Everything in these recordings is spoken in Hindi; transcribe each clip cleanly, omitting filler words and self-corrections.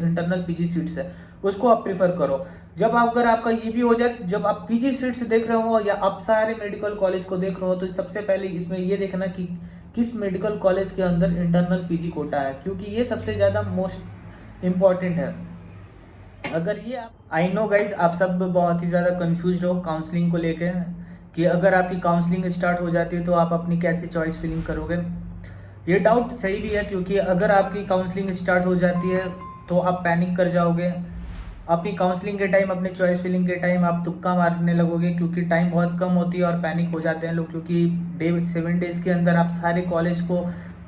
इंटरनल पीजी सीट्स है उसको आप प्रीफर करो। जब अगर आपका ये भी हो जाए, जब आप पीजी सीट्स देख रहे हो या आप सारे मेडिकल कॉलेज को देख रहे हो, तो सबसे पहले इसमें ये देखना कि किस मेडिकल कॉलेज के अंदर इंटरनल पीजी कोटा है, क्योंकि ये सबसे ज़्यादा मोस्ट इम्पॉर्टेंट है। अगर ये आप, आई नो गाइज आप सब बहुत ही ज़्यादा कंफ्यूज हो काउंसलिंग को लेके, कि अगर आपकी काउंसलिंग स्टार्ट हो जाती है तो आप अपनी कैसे चॉइस फिलिंग करोगे। ये डाउट सही भी है, क्योंकि अगर आपकी काउंसलिंग स्टार्ट हो जाती है तो आप पैनिक कर जाओगे। अपनी काउंसलिंग के टाइम, अपने चॉइस फिलिंग के टाइम आप तुक्का मारने लगोगे, क्योंकि टाइम बहुत कम होती है और पैनिक हो जाते हैं लोग, क्योंकि 7 डेज़ के अंदर आप सारे कॉलेज को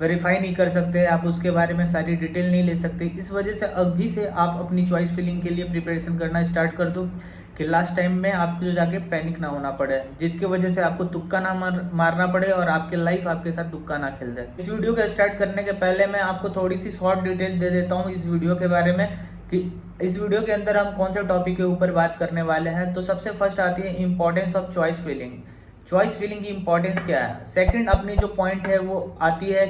वेरीफाई नहीं कर सकते, आप उसके बारे में सारी डिटेल नहीं ले सकते। इस वजह से अभी से आप अपनी चॉइस फिलिंग के लिए प्रिपरेशन करना स्टार्ट कर दो, कि लास्ट टाइम में आपको जाके पैनिक ना होना पड़े, जिसकी वजह से आपको तुक्का ना मारना पड़े और आपके लाइफ आपके साथ तुक्का ना खेल दे। इस वीडियो को स्टार्ट करने के पहले मैं आपको थोड़ी सी शॉर्ट डिटेल दे देता हूँ इस वीडियो के बारे में, कि इस वीडियो के अंदर हम कौन से टॉपिक के ऊपर बात करने वाले हैं। तो सबसे फर्स्ट आती है importance of choice filling. Choice filling की इंपॉर्टेंस क्या है। सेकंड अपनी जो पॉइंट है वो आती है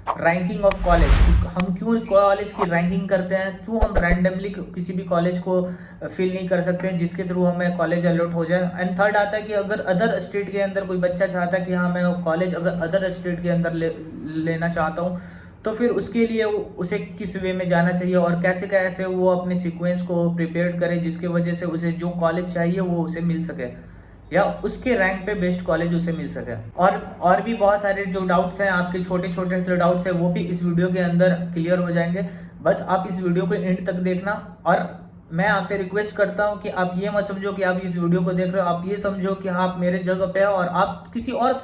रैंकिंग ऑफ कॉलेज, हम क्यों कॉलेज की रैंकिंग करते हैं, क्यों हम रैंडमली किसी भी कॉलेज को फिल नहीं कर सकते हैं जिसके थ्रू हमें कॉलेज अलॉट हो जाए। एंड थर्ड आता है कि अगर अदर स्टेट के अंदर कोई बच्चा चाहता है कि हाँ मैं कॉलेज अगर अदर स्टेट के अंदर लेना चाहता हूँ, तो फिर उसके लिए उसे किस वे में जाना चाहिए और कैसे कैसे वो अपने सीक्वेंस को प्रिपेयर करे, जिसके वजह से उसे जो कॉलेज चाहिए वो उसे मिल सके या उसके रैंक पे बेस्ट कॉलेज उसे मिल सके। और भी बहुत सारे जो डाउट्स हैं, आपके छोटे छोटे से डाउट्स हैं, वो भी इस वीडियो के अंदर क्लियर हो जाएंगे। बस आप इस वीडियो को एंड तक देखना। और मैं आपसे रिक्वेस्ट करता हूं कि आप ये मत समझो कि आप इस वीडियो को देख रहे हो, आप ये समझो कि आप मेरे जगह पे हो और आप किसी और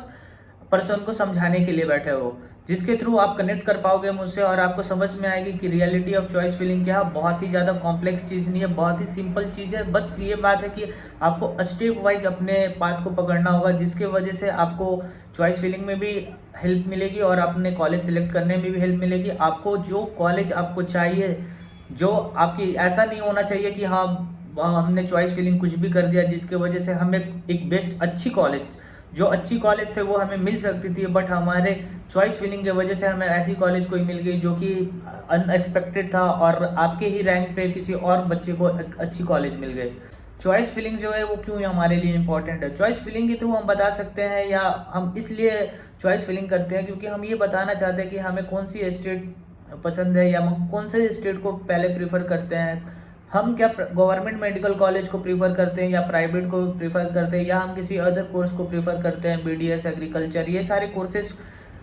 पर्सन को समझाने के लिए बैठे हो, जिसके थ्रू आप कनेक्ट कर पाओगे मुझसे और आपको समझ में आएगी कि रियलिटी ऑफ चॉइस फिलिंग क्या है। बहुत ही ज़्यादा कॉम्प्लेक्स चीज़ नहीं है, बहुत ही सिंपल चीज़ है। बस ये बात है कि आपको स्टेप वाइज अपने पाथ को पकड़ना होगा, जिसके वजह से आपको चॉइस फिलिंग में भी हेल्प मिलेगी और अपने कॉलेज सेलेक्ट करने में भी हेल्प मिलेगी। आपको जो कॉलेज आपको चाहिए, जो आपकी, ऐसा नहीं होना चाहिए कि हाँ हमने चॉइस फिलिंग कुछ भी कर दिया जिसके वजह से हमें एक बेस्ट अच्छी कॉलेज, जो अच्छी कॉलेज थे वो हमें मिल सकती थी, बट हमारे चॉइस फिलिंग की वजह से हमें ऐसी कॉलेज कोई मिल गई जो कि अनएक्सपेक्टेड था और आपके ही रैंक पे किसी और बच्चे को एक अच्छी कॉलेज मिल गई। चॉइस फिलिंग जो है वो क्यों हमारे लिए इंपॉर्टेंट है। चॉइस फिलिंग के थ्रू हम बता सकते हैं, या हम इसलिए चॉइस फिलिंग करते हैं क्योंकि हम ये बताना चाहते हैं कि हमें कौन सी स्टेट पसंद है या हम कौन से स्टेट को पहले प्रीफर करते हैं। हम क्या गवर्नमेंट मेडिकल कॉलेज को प्रीफर करते हैं या प्राइवेट को प्रीफर करते हैं, या हम किसी अदर कोर्स को प्रीफर करते हैं, बीडीएस, एग्रीकल्चर, ये सारे कोर्सेज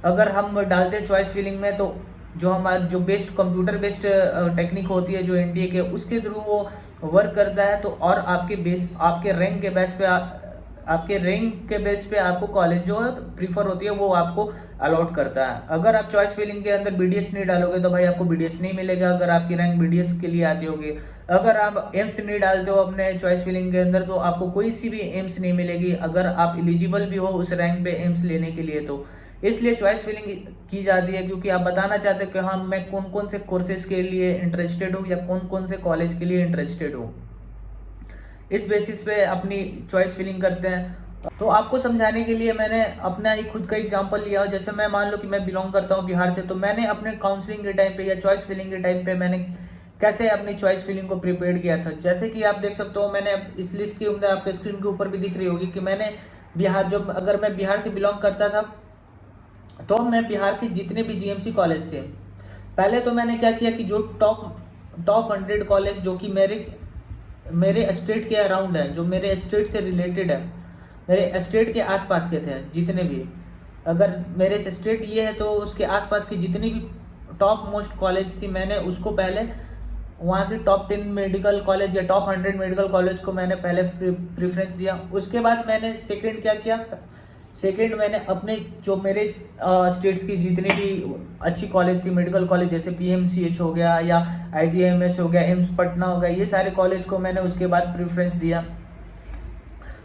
अगर हम डालते हैं चॉइस फिलिंग में, तो जो हमारा जो बेस्ड कंप्यूटर बेस्ड टेक्निक होती है जो एनडीए के, उसके थ्रू वो वर्क करता है। तो और आपके रैंक के बेस पे आपके रैंक के बेस पे आपको कॉलेज जो है प्रीफर होती है वो आपको अलॉट करता है। अगर आप चॉइस फिलिंग के अंदर बीडीएस नहीं डालोगे तो भाई आपको बीडीएस नहीं मिलेगा, अगर आपकी रैंक बीडीएस के लिए आती होगी। अगर आप एम्स नहीं डालते हो अपने चॉइस फिलिंग के अंदर तो आपको कोई सी भी एम्स नहीं मिलेगी, अगर आप एलिजिबल भी हो उस रैंक पे एम्स लेने के लिए। तो इसलिए चॉइस फिलिंग की जाती है क्योंकि आप बताना चाहते हो कि हाँ मैं कौन कौन से कोर्सेज के लिए इंटरेस्टेड हूँ या कौन कौन से कॉलेज के लिए इंटरेस्टेड हूँ। इस बेसिस पे अपनी चॉइस फिलिंग करते हैं। तो आपको समझाने के लिए मैंने अपना ही खुद का एग्जांपल लिया। जैसे मैं मान लो कि मैं बिलोंग करता हूँ बिहार से, तो मैंने अपने काउंसलिंग के टाइम पे या चॉइस फिलिंग के टाइम पे मैंने कैसे अपनी चॉइस फिलिंग को प्रिपेयर किया था। जैसे कि आप देख सकते हो, मैंने इस लिस्ट के अंदर आपके स्क्रीन के ऊपर भी दिख रही होगी कि मैंने अगर मैं बिहार से बिलोंग करता था तो मैं बिहार के जितने भी जीएमसी कॉलेज थे, पहले तो मैंने क्या किया कि जो टॉप 100 कॉलेज जो कि मेरे स्टेट के अराउंड है, जो मेरे स्टेट से रिलेटेड है, मेरे स्टेट के आसपास के थे जितने भी, अगर मेरे स्टेट ये है तो उसके आसपास की जितनी भी टॉप मोस्ट कॉलेज थी, मैंने उसको पहले वहाँ की टॉप 10 मेडिकल कॉलेज या टॉप 100 मेडिकल कॉलेज को मैंने पहले प्रेफरेंस दिया। उसके बाद मैंने सेकंड क्या किया, सेकंड मैंने अपने जो मेरे स्टेट्स की जितनी भी अच्छी कॉलेज थी मेडिकल कॉलेज, जैसे पीएमसीएच हो गया या आईजीएमएस हो गया, एम्स पटना हो गया, ये सारे कॉलेज को मैंने उसके बाद प्रेफरेंस दिया।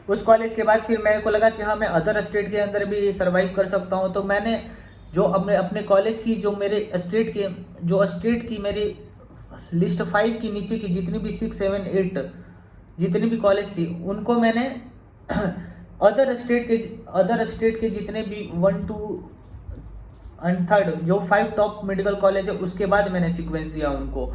उस कॉलेज के बाद फिर मेरे को लगा कि हाँ मैं अदर स्टेट के अंदर भी सर्वाइव कर सकता हूँ। तो मैंने जो अपने कॉलेज की जो मेरे स्टेट की मेरी लिस्ट 5 की नीचे की जितनी भी 6, 7, 8 जितनी भी कॉलेज थी, उनको मैंने अदर स्टेट के जितने भी 1, 2 और 3 जो 5 टॉप मेडिकल कॉलेज है उसके बाद मैंने सीक्वेंस दिया उनको।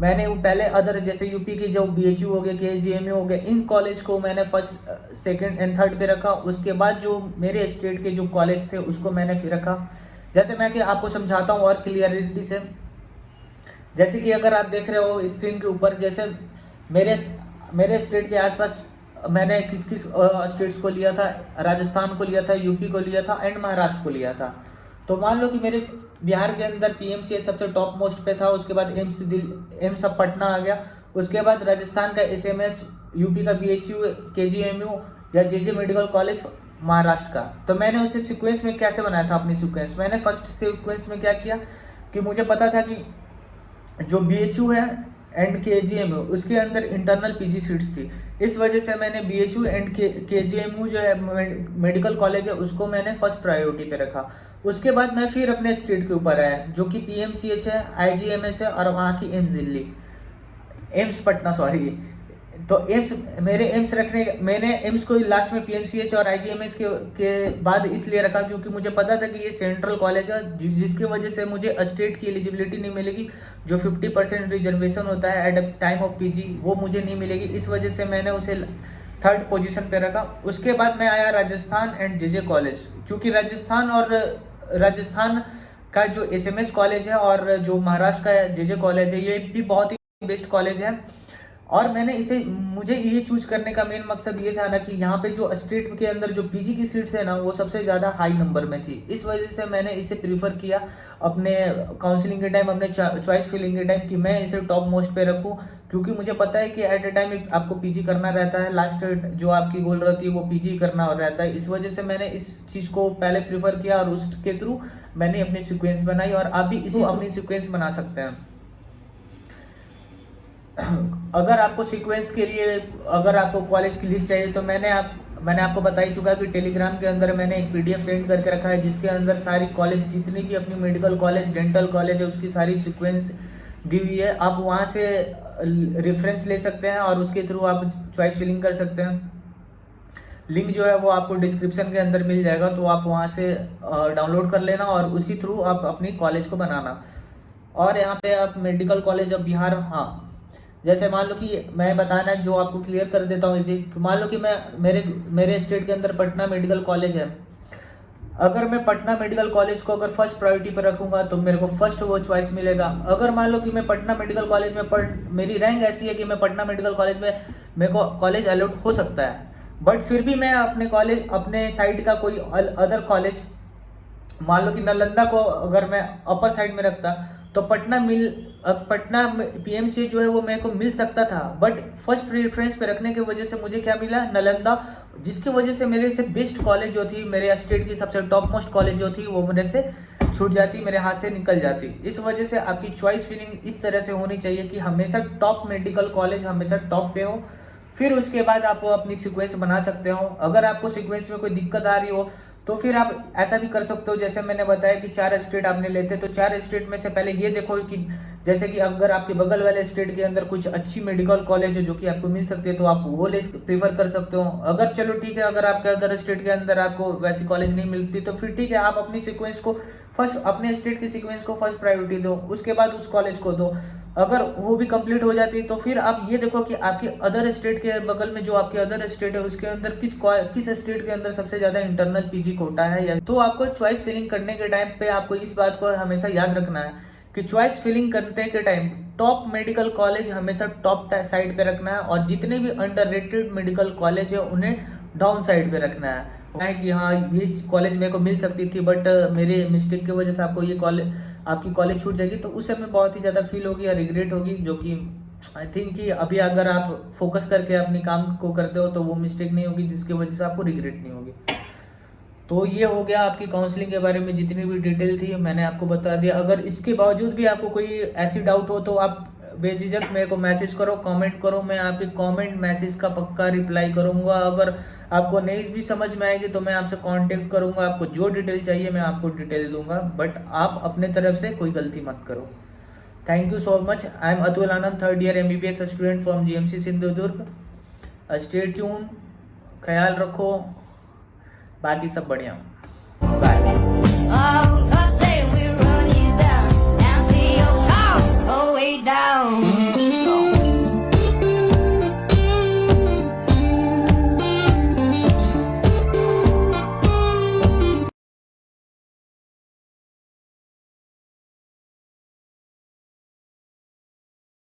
मैंने वो पहले अदर जैसे यूपी की जो BHU हो गए, KGMU हो गए, इन कॉलेज को मैंने फर्स्ट सेकंड एंड थर्ड पे रखा। उसके बाद जो मेरे स्टेट के जो कॉलेज थे उसको मैंने फिर रखा। जैसे मैं कि आपको समझाता हूँ और क्लियरिटी से। जैसे कि अगर आप देख रहे हो स्क्रीन के ऊपर, जैसे मेरे मेरे स्टेट के आसपास मैंने किस किस स्टेट्स को लिया था, राजस्थान को लिया था, यूपी को लिया था एंड महाराष्ट्र को लिया था। तो मान लो कि मेरे बिहार के अंदर PMCH सबसे टॉप मोस्ट पे था, उसके बाद एम्स ऑफ पटना आ गया, उसके बाद राजस्थान का SMS, यूपी का BHU, KGMU या JJ मेडिकल कॉलेज महाराष्ट्र का। तो मैंने उसे सीक्वेंस में कैसे बनाया था अपनी सीक्वेंस। मैंने फर्स्ट सीक्वेंस में क्या किया कि मुझे पता था कि जो BHU है एंड KGMU उसके अंदर इंटरनल PG सीट्स थी। इस वजह से मैंने BHU एंड KGMU जो है मेडिकल कॉलेज है उसको मैंने फर्स्ट प्रायोरिटी पे रखा। उसके बाद मैं फिर अपने स्टेट के ऊपर आया जो कि PMCH है, IGMS है और वहाँ की AIIMS Delhi, AIIMS Patna sorry. तो एम्स मेरे एम्स रखने, मैंने एम्स को लास्ट में PMCH और IGMS के बाद इसलिए रखा क्योंकि मुझे पता था कि ये सेंट्रल कॉलेज है जिसकी वजह से मुझे स्टेट की एलिजिबिलिटी नहीं मिलेगी। जो 50% रिजर्वेशन होता है एट टाइम ऑफ PG वो मुझे नहीं मिलेगी। इस वजह से मैंने उसे थर्ड पोजीशन पे रखा। उसके बाद मैं आया राजस्थान एंड JJ कॉलेज, क्योंकि राजस्थान का जो SMS कॉलेज है और जो महाराष्ट्र का JJ कॉलेज है ये भी बहुत ही बेस्ट कॉलेज है। और मुझे ये चूज करने का मेन मकसद ये था ना कि यहाँ पे जो स्टेट के अंदर जो PG की सीट्स है ना वो सबसे ज़्यादा हाई नंबर में थी। इस वजह से मैंने इसे प्रीफर किया अपने काउंसलिंग के टाइम, अपने चॉइस फिलिंग के टाइम कि मैं इसे टॉप मोस्ट पे रखूँ, क्योंकि मुझे पता है कि एट ए टाइम आपको PG करना रहता है, लास्ट जो आपकी गोल रहती है वो PG करना रहता है। इस वजह से मैंने इस चीज़ को पहले प्रीफर किया और उसके थ्रू मैंने अपनी सिक्वेंस बनाई और आप भी इसी अपनी सिक्वेंस बना सकते हैं। अगर आपको सीक्वेंस के लिए, अगर आपको कॉलेज की लिस्ट चाहिए तो मैंने आपको बता ही चुका कि टेलीग्राम के अंदर मैंने एक PDF सेंड करके रखा है जिसके अंदर सारी कॉलेज जितनी भी अपनी मेडिकल कॉलेज, डेंटल कॉलेज है उसकी सारी सीक्वेंस दी हुई है। आप वहाँ से रेफरेंस ले सकते हैं और उसके थ्रू आप चॉइस फिलिंग कर सकते हैं। लिंक जो है वो आपको डिस्क्रिप्शन के अंदर मिल जाएगा, तो आप वहाँ से डाउनलोड कर लेना और उसी थ्रू आप अपनी कॉलेज को बनाना। और यहाँ पे आप मेडिकल कॉलेज ऑफ बिहार, हाँ जैसे मान लो कि मैं बताना जो आपको क्लियर कर देता हूँ। मान लो कि मेरे स्टेट के अंदर पटना मेडिकल कॉलेज है। अगर मैं पटना मेडिकल कॉलेज को अगर फर्स्ट प्रायोरिटी पर रखूँगा तो मेरे को फर्स्ट वो चॉइस मिलेगा। अगर मान लो कि मैं पटना मेडिकल कॉलेज में मेरी रैंक ऐसी है कि मैं पटना मेडिकल कॉलेज में मेरे को कॉलेज अलॉट हो सकता है, बट फिर भी मैं अपने साइड का कोई अदर कॉलेज, मान लो कि नालंदा को अगर मैं अपर साइड में रखता तो पटना PMC जो है वो मेरे को मिल सकता था, बट फर्स्ट प्रेफरेंस पे रखने की वजह से मुझे क्या मिला, नालंदा, जिसकी वजह से मेरे से बेस्ट कॉलेज जो थी, मेरे स्टेट की सबसे टॉप मोस्ट कॉलेज जो थी वो मेरे से छूट जाती, मेरे हाथ से निकल जाती। इस वजह से आपकी चॉइस फिलिंग इस तरह से होनी चाहिए कि हमेशा टॉप मेडिकल कॉलेज हमेशा टॉप पे हो, फिर उसके बाद आप अपनी सीक्वेंस बना सकते हो। अगर आपको सीक्वेंस में कोई दिक्कत आ रही हो तो फिर आप ऐसा भी कर सकते हो, जैसे मैंने बताया कि 4 स्टेट आपने लेते तो 4 स्टेट में से पहले ये देखो कि जैसे कि अगर आपके बगल वाले स्टेट के अंदर कुछ अच्छी मेडिकल कॉलेज है जो कि आपको मिल सकती है तो आप वो प्रीफर कर सकते हो। अगर चलो ठीक है, अगर आपके अदर स्टेट के अंदर आपको वैसी कॉलेज नहीं मिलती तो फिर ठीक है, आप अपनी सीक्वेंस को फर्स्ट, अपने स्टेट की सीक्वेंस को फर्स्ट प्रायोरिटी दो, उसके बाद उस कॉलेज को दो। अगर वो भी कंप्लीट हो जाती है तो फिर आप ये देखो कि आपके अदर स्टेट के बगल में जो आपके अदर स्टेट है उसके अंदर किस स्टेट के अंदर सबसे ज़्यादा इंटरनल PG कोटा है। या तो आपको चॉइस फिलिंग करने के टाइम पे आपको इस बात को हमेशा याद रखना है कि चॉइस फिलिंग करने के टाइम टॉप मेडिकल कॉलेज हमेशा टॉप साइड पे रखना है और जितने भी अंडररेटेड मेडिकल कॉलेज है उन्हें डाउन साइड पे रखना है कि हाँ ये कॉलेज मेरे को मिल सकती थी बट मेरे मिस्टेक की वजह से आपकी कॉलेज छूट जाएगी, तो उस समय बहुत ही ज़्यादा फील होगी या रिग्रेट होगी, जो कि आई थिंक कि अभी अगर आप फोकस करके अपने काम को करते हो तो वो मिस्टेक नहीं होगी जिसकी वजह से आपको रिग्रेट नहीं होगी। तो ये हो गया आपकी काउंसलिंग के बारे में जितनी भी डिटेल थी मैंने आपको बता दिया। अगर इसके बावजूद भी आपको कोई ऐसी डाउट हो तो आप बेझिझक मेरे को मैसेज करो, कमेंट करो, मैं आपके कमेंट मैसेज का पक्का रिप्लाई करूंगा। अगर आपको नहीं भी समझ में आएगी तो मैं आपसे कांटेक्ट करूंगा, आपको जो डिटेल चाहिए मैं आपको डिटेल दूंगा, बट आप अपने तरफ से कोई गलती मत करो। Thank you so much. I am Atul Anand, 3rd year MBBS student from GMC Sindhudurg. Stay tune, ख्याल रखो, बाकी सब बढ़िया। बाय। Down.